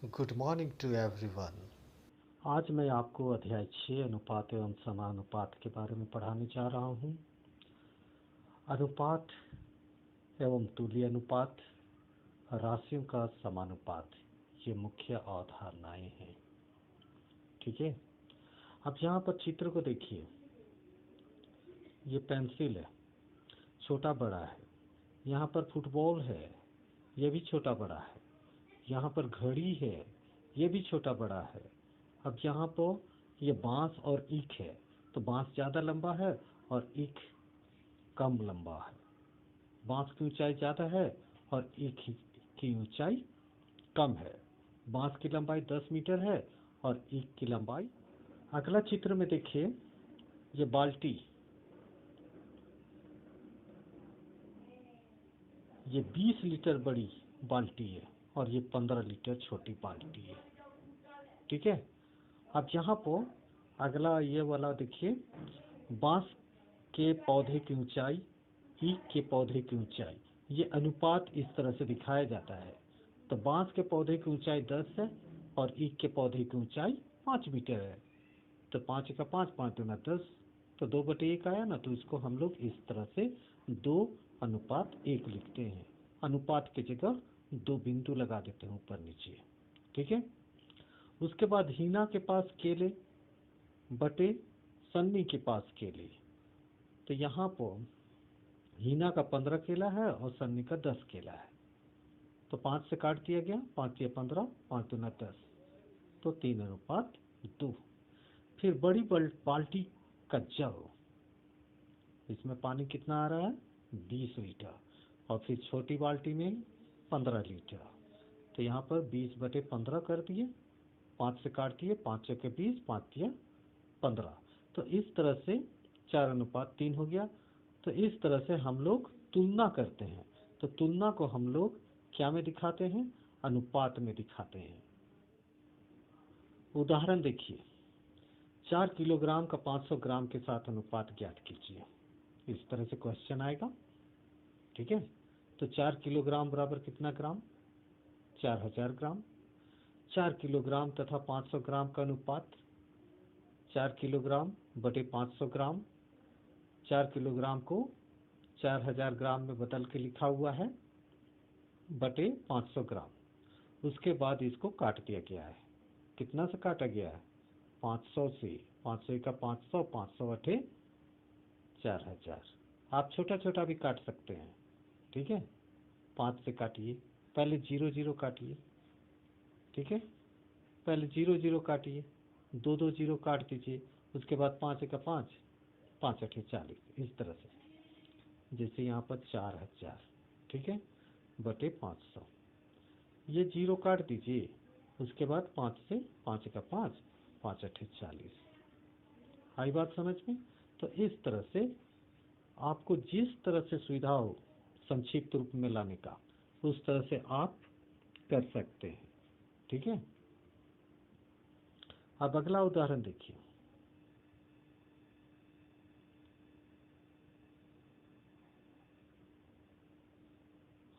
Good morning to everyone. आज मैं आपको अध्याय 6 अनुपात एवं समानुपात के बारे में पढ़ाने जा रहा हूँ। अनुपात एवं तुल्य अनुपात, राशियों का समानुपात, ये मुख्य अवधारणाएं हैं। ठीक है। अब यहाँ पर चित्र को देखिए, ये पेंसिल है, छोटा बड़ा है। यहाँ पर फुटबॉल है, ये भी छोटा बड़ा है। यहाँ पर घड़ी है, ये भी छोटा बड़ा है। अब यहाँ पर ये बांस और ईख है, तो बांस ज़्यादा लंबा है और ईख कम लंबा है। बांस की ऊंचाई ज़्यादा है और ईख की ऊंचाई कम है। बांस की लंबाई 10 मीटर है और ईख की लंबाई। अगला चित्र में देखिए, ये बाल्टी, ये 20 लीटर बड़ी बाल्टी है और ये 15 लीटर छोटी बाल्टी है। ठीक है। अब यहाँ पर अगला ये वाला देखिए, बांस के पौधे की ऊंचाई, ईख के पौधे की ऊंचाई, ये अनुपात इस तरह से दिखाया जाता है। तो बांस के पौधे की ऊंचाई 10 है और ईख के पौधे की ऊंचाई 5 मीटर है। तो 5 का 5, 5 दूना 10, तो 2/1 आया ना। तो इसको हम लोग इस तरह से 2:1 लिखते हैं। अनुपात की जगह 2 बिंदु लगा देते हैं ऊपर नीचे। ठीक है। उसके बाद हीना के पास केले बटे सन्नी के पास केले। तो यहाँ पर हीना का 15 केला है और सन्नी का 10 केला है। तो 5 से काट दिया गया, 5 या 15, 5 दूना 10, तो 3:2। फिर बड़ी बाल्टी का जग, इसमें पानी कितना आ रहा है? 20 लीटर। और फिर छोटी बाल्टी में 15 लीटर। तो यहाँ पर 20/15 कर दिए, 5 से काट दिए, 5 के 20, 5 या 15। तो इस तरह से 4:3 हो गया। तो इस तरह से हम लोग तुलना करते हैं। तो तुलना को हम लोग क्या में दिखाते हैं? अनुपात में दिखाते हैं। उदाहरण देखिए, 4 किलोग्राम का 500 ग्राम के साथ अनुपात ज्ञात कीजिए। इस तरह से क्वेश्चन आएगा। ठीक है। तो 4 किलोग्राम बराबर कितना ग्राम? 4000 ग्राम। 4 किलोग्राम तथा 500 ग्राम का अनुपात 4 किलोग्राम बटे 500 ग्राम। 4 किलोग्राम को 4000 ग्राम में बदल के लिखा हुआ है, बटे 500 ग्राम। उसके बाद इसको काट दिया गया है। कितना से काटा गया है? 500 से। 500 का 500, 500 अठे 4000। आप छोटा छोटा भी काट सकते हैं। ठीक है। 5 से काटिए, पहले 0 0 काटिए। ठीक है। पहले 0 0 काटिए, 2 2 0 काट दीजिए। उसके बाद 5 का 5, 5 अठे 40। इस तरह से, जैसे यहाँ पर 4000। ठीक है, बटे 500। ये 0 काट दीजिए। उसके बाद 5 से, 5 का 5, 5 अठे 40। आई बात समझ में? तो इस तरह से आपको जिस तरह से सुविधा हो संक्षिप्त रूप में लाने का, उस तरह से आप कर सकते हैं। ठीक है। अब अगला उदाहरण देखिए,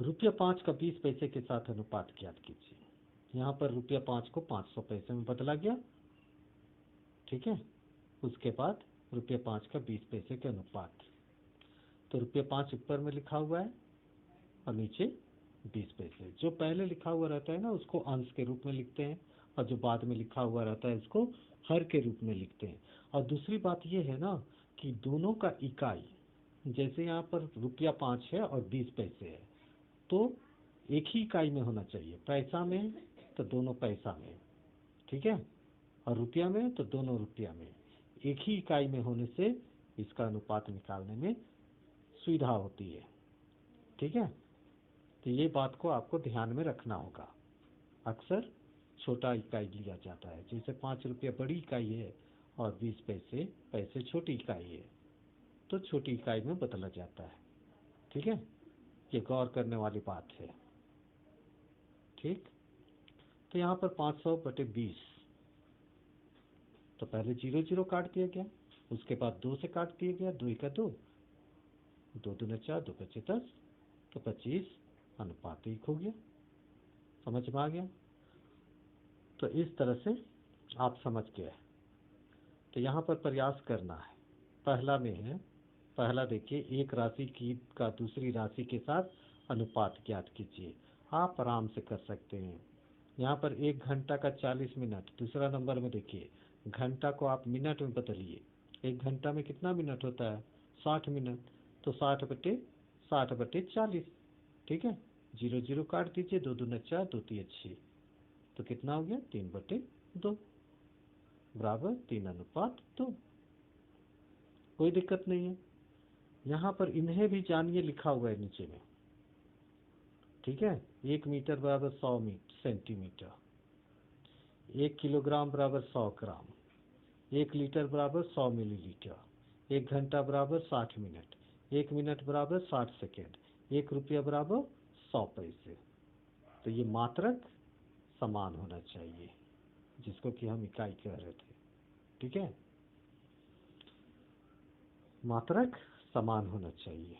₹5 का 20 पैसे के साथ अनुपात ज्ञात कीजिए। यहाँ पर ₹5 को 500 पैसे में बदला गया। ठीक है। उसके बाद ₹5 का 20 पैसे के अनुपात। तो ₹5 ऊपर में लिखा हुआ है और नीचे 20 पैसे। जो पहले लिखा हुआ रहता है ना, उसको अंश के रूप में लिखते हैं, और जो बाद में लिखा हुआ रहता है उसको हर के रूप में लिखते हैं। और दूसरी बात ये है ना कि दोनों का इकाई, जैसे यहाँ पर ₹5 है और 20 पैसे है, तो एक ही इकाई में होना चाहिए। पैसा में तो दोनों पैसा में, ठीक है, और रुपया में तो दोनों रुपया में। एक ही इकाई में होने से इसका अनुपात निकालने में सुविधा होती है। ठीक है। तो ये बात को आपको ध्यान में रखना होगा। अक्सर छोटा इकाई लिया जाता है, जैसे ₹5 बड़ी इकाई है और 20 पैसे पैसे छोटी इकाई है, तो छोटी इकाई में बदला जाता है। ठीक है। ये गौर करने वाली बात है। ठीक। तो यहाँ पर 500/20, तो पहले 0 0 काट दिया गया। उसके बाद 2 से काट दिया गया, 2 का 2, 2 दूना 4, 2 पचे 10, तो 25 अनुपात 1 हो गया। समझ में आ गया? तो इस तरह से आप समझ गए। तो यहाँ पर प्रयास करना है। पहला में है, पहला देखिए, एक राशि की का दूसरी राशि के साथ अनुपात ज्ञात कीजिए। आप आराम से कर सकते हैं। यहाँ पर 1 घंटा का 40 मिनट। दूसरा नंबर में देखिए, घंटा को आप मिनट में बदलिए। 1 घंटा में कितना मिनट होता है? 60 मिनट। तो 60/40। ठीक है, 0 0 काट दीजिए, 2 दूना 4, 2 तिया 6। तो कितना हो गया? 3/2 बराबर 3:2। कोई दिक्कत नहीं है। यहाँ पर इन्हें भी जानिए, लिखा हुआ है नीचे में। ठीक है, 1 मीटर बराबर 100 सेंटीमीटर, 1 किलोग्राम बराबर 100 ग्राम, 1 लीटर बराबर 100 मिलीलीटर, 1 घंटा बराबर 60 मिनट, 1 मिनट बराबर 60 सेकेंड, 1 रुपया बराबर 100 पैसे। तो ये मात्रक समान होना चाहिए, जिसको कि हम इकाई कह रहे थे। ठीक है, मात्रक समान होना चाहिए।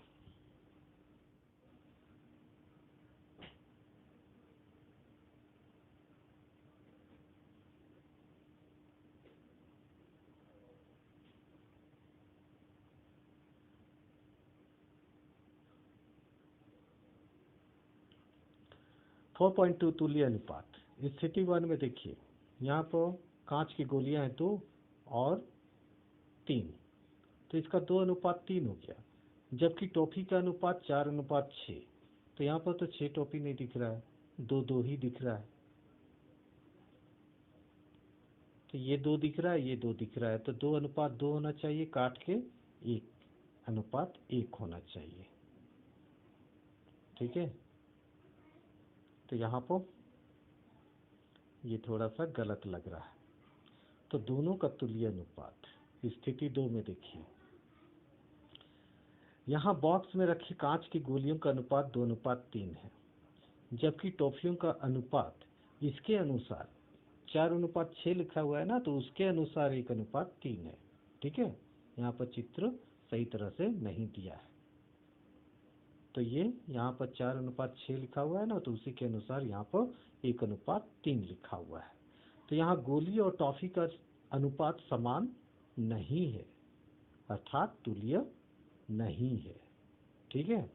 फोर पॉइंट टू तुल्य अनुपात। स्थिति 1 में देखिए, यहाँ पर कांच की गोलियां हैं 2 और 3, तो इसका 2:3 हो गया। जबकि टॉफी का अनुपात 4:6। तो यहाँ पर तो 6 टॉफी नहीं दिख रहा है, 2 2 ही दिख रहा है। तो ये 2 दिख रहा है, ये 2 दिख रहा है, तो 2:2 होना चाहिए, काट के 1:1 होना चाहिए। ठीक है, तो यहाँ पर ये थोड़ा सा गलत लग रहा है। तो दोनों का तुल्य अनुपात स्थिति 2 में देखिए, यहाँ बॉक्स में रखी कांच की गोलियों का अनुपात 2:3 है, जबकि टॉफियों का अनुपात इसके अनुसार 4:6 लिखा हुआ है ना, तो उसके अनुसार 1:3 है। ठीक है, यहाँ पर चित्र सही तरह से नहीं दिया है। तो ये यहाँ पर 4:6 लिखा हुआ है ना, तो उसी के अनुसार यहाँ पर 1:3 लिखा हुआ है। तो यहाँ गोली और टॉफी का अनुपात समान नहीं है, अर्थात तुल्य नहीं है। ठीक है,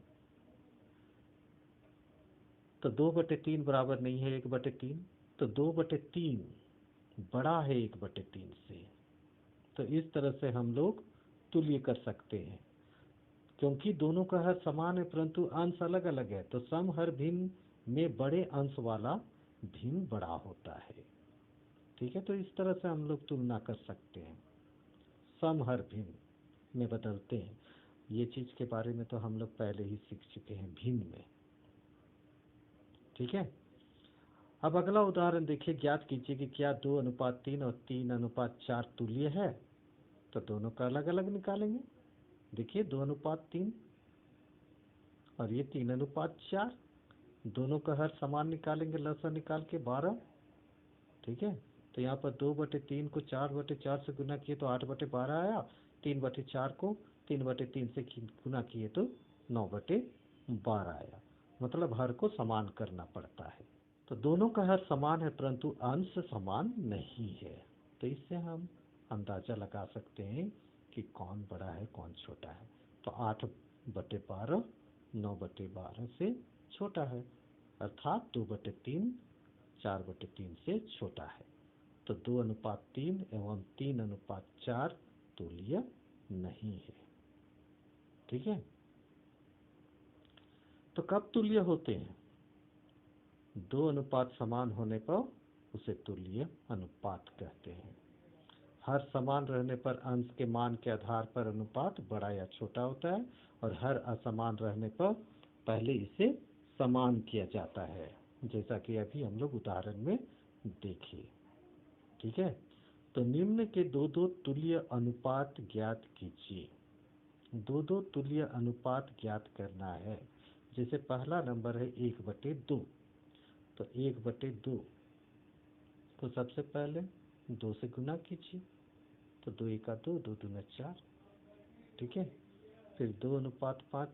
तो 2/3 बराबर नहीं है 1/3, तो 2/3 बड़ा है 1/3 से। तो इस तरह से हम लोग तुल्य कर सकते हैं, क्योंकि दोनों का हर समान है परंतु अंश अलग अलग है। तो सम हर भिन्न में बड़े अंश वाला भिन्न बड़ा होता है। ठीक है, तो इस तरह से हम लोग तुलना कर सकते हैं, सम हर भिन्न में बदलते हैं। ये चीज के बारे में तो हम लोग पहले ही सीख चुके हैं, भिन्न में। ठीक है, अब अगला उदाहरण देखिए, ज्ञात कीजिए कि क्या 2:3 और 3:4 तुल्य है। तो दोनों का अलग अलग निकालेंगे। देखिए 2:3 और ये 3:4, दोनों का हर समान निकालेंगे, लसा निकाल के 12। ठीक है, तो यहाँ पर 2/3 को 4/4 से गुना किए तो 8/12 आया, 3/4 को 3/3 से गुना किए तो 9/12 आया। मतलब हर को समान करना पड़ता है। तो दोनों का हर समान है परंतु अंश समान नहीं है। तो इससे हम अंदाजा लगा सकते हैं कि कौन बड़ा है कौन छोटा है। तो 8/12 9/12 से छोटा है, अर्थात 2/3 4/3 से छोटा है। तो 2:3 एवं 3:4 तुल्य नहीं है। ठीक है, तो कब तुल्य होते हैं? 2 अनुपात समान होने पर उसे तुल्य अनुपात कहते हैं। हर समान रहने पर अंश के मान के आधार पर अनुपात बड़ा या छोटा होता है, और हर असमान रहने पर पहले इसे समान किया जाता है, जैसा कि अभी हम लोग उदाहरण में देखे। ठीक है, तो निम्न के 2 तुल्य अनुपात ज्ञात कीजिए। 2 तुल्य अनुपात ज्ञात करना है। जैसे पहला नंबर है 1/2, तो 1/2 को सबसे पहले 2 से गुना कीजिए, तो 2 1 2, 2 दूना 4। ठीक है, फिर 2:5,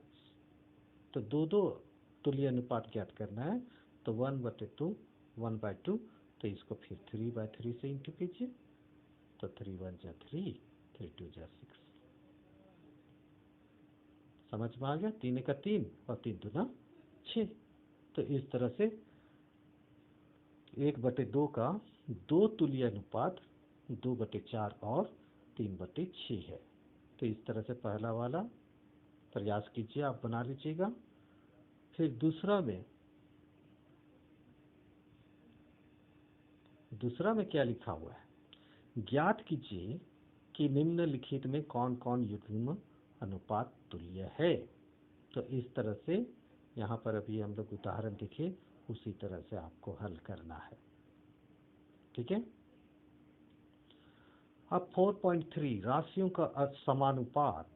तो 2 तुल्य अनुपात ज्ञात करना है। तो 1/2 1/2 तो इसको फिर 3/3 से इंटू कीजिए, तो 3 1 जा 3, 3 2 जा 6। समझ में आ गया? 3 1 3 और 3 दूना 6। तो इस तरह से 1/2 का 2 तुल्य अनुपात 2/4 और 3/6 है। तो इस तरह से पहला वाला प्रयास कीजिए, आप बना लीजिएगा। फिर दूसरा में क्या लिखा हुआ है? ज्ञात कीजिए कि निम्नलिखित में कौन कौन युग्म अनुपात तुल्य है। तो इस तरह से यहाँ पर अभी हम लोग उदाहरण देखें, उसी तरह से आपको हल करना है। ठीक है। अब 4.3 राशियों का समानुपात।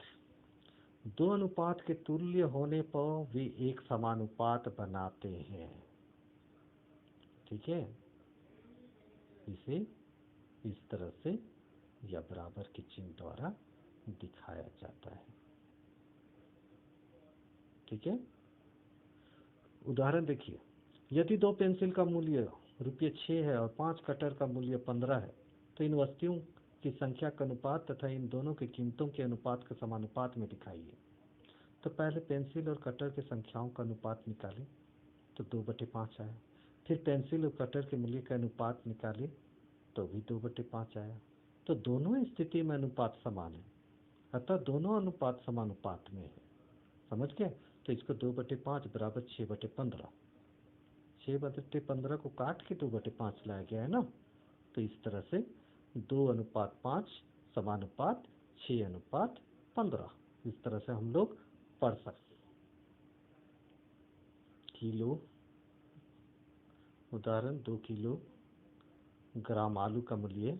दो अनुपात के तुल्य होने पर वे एक समानुपात बनाते हैं। ठीक है। इसे इस तरह से या बराबर के चिन्ह द्वारा दिखाया जाता है। ठीक है। उदाहरण देखिए, यदि 2 पेंसिल का मूल्य ₹6 है और 5 कटर का मूल्य 15 है, तो इन वस्तुओं की संख्या का अनुपात तथा इन दोनों की कीमतों के अनुपात के समानुपात में दिखाइए। तो पहले पेंसिल और कटर की संख्याओं का अनुपात निकालें, तो 2/5 आया। फिर पेंसिल और कटर के मूल्य का अनुपात निकालें, तो भी 2/5 आया। तो दोनों स्थिति में अनुपात समान है, अतः दोनों अनुपात समानुपात में है। समझ गए? तो इसको 2/5 बराबर 6/15। 6/15 को काट के 2/5 लाया गया है ना। तो इस तरह से 2:5 समानुपात 6:15, इस तरह से हम लोग पढ़ सकते हैं। किलो, उदाहरण 2 किलोग्राम आलू का मूल्य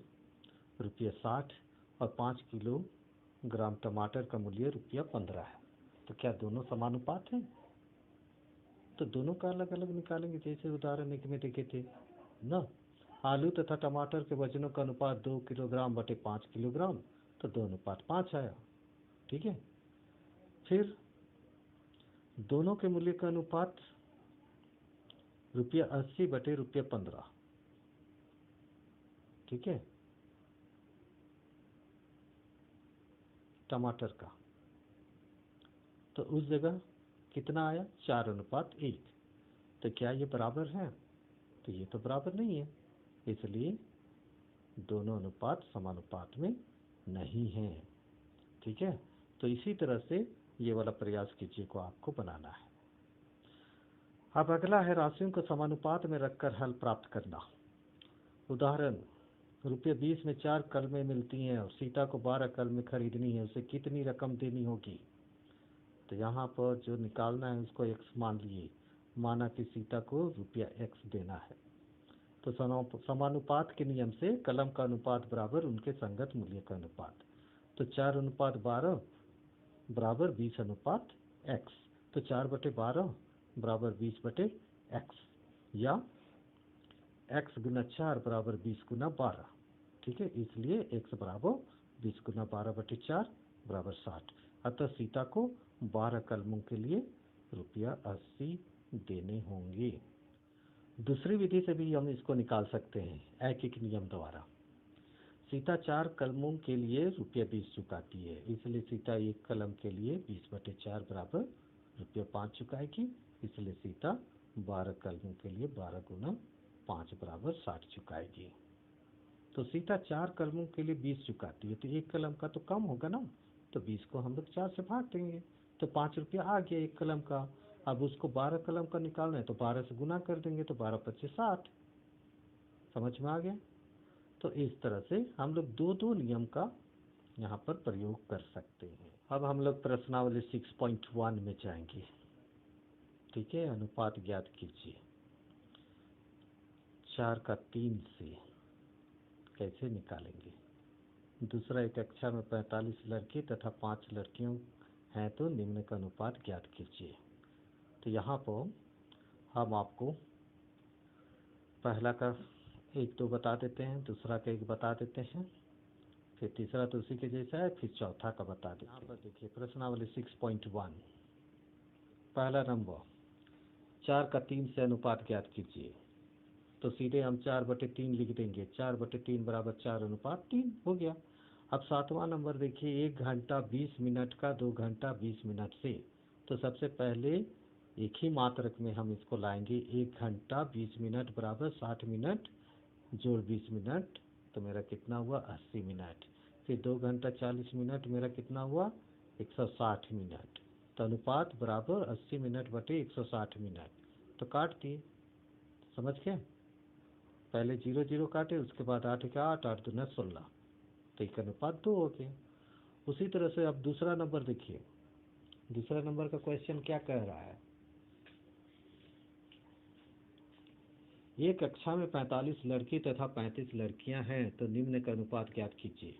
₹60 और 5 किलोग्राम टमाटर का मूल्य ₹15 है। तो क्या दोनों समानुपात हैं? तो दोनों का अलग अलग निकालेंगे, जैसे उदाहरण एक में देखे थे ना। आलू तथा टमाटर के वजनों का अनुपात 2 किलोग्राम बटे 5 किलोग्राम, तो 2:5 आया। ठीक है। फिर दोनों के मूल्य का अनुपात ₹80 बटे ₹15। ठीक है। टमाटर का तो उस जगह कितना आया? 4:1। तो क्या ये बराबर है? तो ये तो बराबर नहीं है, इसलिए दोनों अनुपात समानुपात में नहीं है। ठीक है। तो इसी तरह से ये वाला प्रयास कीजिए को आपको बनाना है। अब अगला है राशियों को समानुपात में रखकर हल प्राप्त करना। उदाहरण, ₹20 में 4 कलमें मिलती हैं और सीता को 12 कलमें खरीदनी है, उसे कितनी रकम देनी होगी? तो यहाँ पर जो निकालना है उसको x मान लिए, माना कि सीता को ₹x देना है। तो समानुपात के नियम से कलम का अनुपात बराबर उनके संगत मूल्य का अनुपात। तो 4:12 बराबर 20:x। तो 4/12 बराबर 20/x, या x गुना 4 बराबर 20 गुना 12। ठीक है। इसलिए x बराबर 20 गुना 12/4 बराबर 60। अतः सीता को 12 कलमों के लिए ₹80 देने होंगे। दूसरी विधि से भी हम इसको निकाल सकते हैं, ऐकिक नियम द्वारा। सीता 4 कलमों के लिए ₹20 चुकाती है, इसलिए सीता 1 कलम के लिए 20/4 बराबर ₹5 चुकाएगी। इसलिए सीता 12 कलमों के लिए 12 गुना 5 बराबर 60 चुकाएगी। तो सीता 4 कलमों के लिए 20 चुकाती है, तो 1 कलम का तो कम होगा ना। तो 20 को हम लोग 4 से भाग देंगे, तो ₹5 आ गया 1 कलम का। अब उसको 12 कलम का निकालना है, तो 12 से गुना कर देंगे, तो 12×5 = 60। समझ में आ गया? तो इस तरह से हम लोग दो नियम का यहाँ पर प्रयोग कर सकते हैं। अब हम लोग प्रश्नावली 6.1 में जाएंगे। ठीक है। अनुपात ज्ञात कीजिए। 4 का 3 से कैसे निकालेंगे? दूसरा, एक कक्षा में 45 लड़के तथा 5 लड़कियों हैं, तो निम्न का अनुपात ज्ञात कीजिए। तो यहाँ पर हम आपको पहला का 1-2 बता देते हैं, दूसरा का 1 बता देते हैं, फिर तीसरा तो उसी के जैसा है, फिर चौथा का बता देते हैं। यहाँ पर देखिए प्रश्नावली 6.1। पहला नंबर, 4 का 3 से अनुपात ज्ञात कीजिए। तो सीधे हम 4/3 लिख देंगे, 4/3 बराबर 4:3 हो गया। अब 7वां नंबर देखिए, 1 घंटा 20 मिनट का 2 घंटा 20 मिनट से। तो सबसे पहले एक ही मात्रक में हम इसको लाएंगे, 1 घंटा 20 मिनट बराबर 60 मिनट जोड़ 20 मिनट, तो मेरा कितना हुआ 80 मिनट। फिर 2 घंटा 40 मिनट, मेरा कितना हुआ 160 मिनट। तो अनुपात बराबर 80 मिनट बटे 160 मिनट। तो काट दिए, समझ गए। पहले 0 0 काटे, उसके बाद 8 का 8, 8 दूना 16, तो एक अनुपात 2 हो गया। उसी तरह से अब दूसरा नंबर देखिए, दूसरा नंबर का क्वेश्चन क्या कह रहा है, एक कक्षा में 45 लड़के तथा 35 लड़कियां हैं, तो निम्न का अनुपात ज्ञात कीजिए।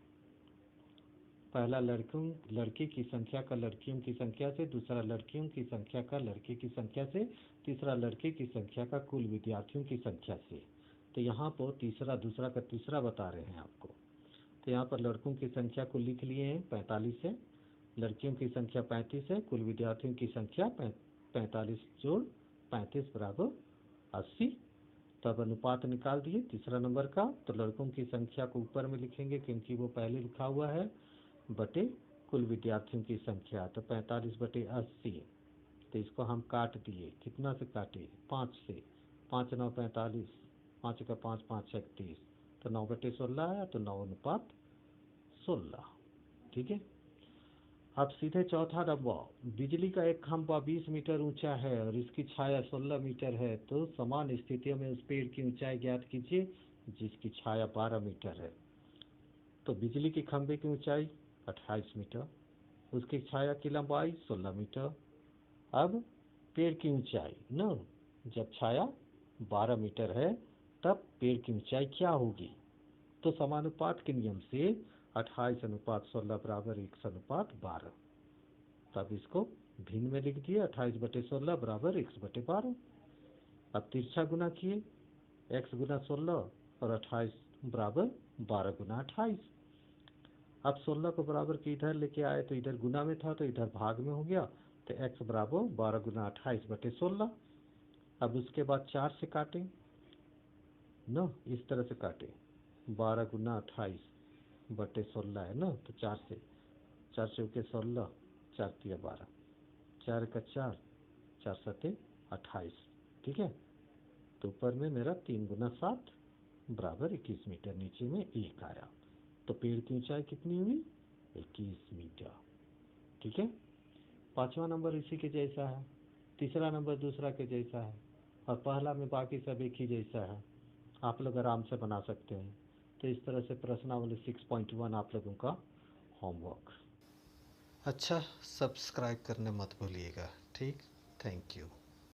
पहला लड़के की संख्या का लड़कियों की संख्या से, दूसरा लड़कियों की संख्या का लड़के की संख्या से, तीसरा लड़के की संख्या का कुल विद्यार्थियों की संख्या से। तो यहाँ पर तीसरा, दूसरा का तीसरा बता रहे हैं आपको। तो यहाँ पर लड़कों की संख्या को लिख लिए हैं 45 है, लड़कियों की संख्या 35 है, कुल विद्यार्थियों की संख्या 45 जोड़ 35 बराबर 80। तब अनुपात निकाल दिए तीसरा नंबर का। तो लड़कों की संख्या को ऊपर में लिखेंगे क्योंकि वो पहले लिखा हुआ है, बटे कुल विद्यार्थियों की संख्या, तो 45/80। तो इसको हम काट दिए, कितना से काटे 5 से, 5 9 45, 5 का 5 5 31, तो 9/16 आया, तो 9:16। ठीक है। अब सीधे चौथा नंबर, बिजली का एक खंभा 20 मीटर ऊंचा है और इसकी छाया 16 मीटर है, तो समान स्थितियों में उस पेड़ की ऊंचाई ज्ञात कीजिए जिसकी छाया 12 मीटर है। तो बिजली के खंभे की ऊंचाई 28 मीटर, उसकी छाया की लंबाई 16 मीटर। अब पेड़ की ऊंचाई न, जब छाया 12 मीटर है तब पेड़ की ऊंचाई क्या होगी। तो समानुपात के नियम से 28:16 बराबर 1:12। तब इसको भिन्न में लिख दिए, 28/16 बराबर 1/12। अब तिरछा गुना किए, x गुना 16 और 28 बराबर 12 गुना 28। अब 16 को बराबर के इधर लेके आए, तो इधर गुना में था तो इधर भाग में हो गया, तो x बराबर 12 गुना 28/16। अब उसके बाद 4 से काटें न, इस तरह से काटें, 12 गुना 28/16 है न, तो 4 से, 4 चौके 16, 4 तिया 12, 4 का 4, 4 सते 28। ठीक है। तो ऊपर में मेरा 3 गुना 7 बराबर 21 मीटर, नीचे में 1 आया। तो पेड़ की ऊंचाई कितनी हुई 21 मीटर। ठीक है। पांचवा नंबर इसी के जैसा है, तीसरा नंबर दूसरा के जैसा है, और पहला में बाकी सब एक ही जैसा है। आप लोग आराम से बना सकते हैं। तो इस तरह से प्रश्नावली 6.1 आप लोगों का होमवर्क। अच्छा, सब्सक्राइब करने मत भूलिएगा। ठीक, थैंक यू।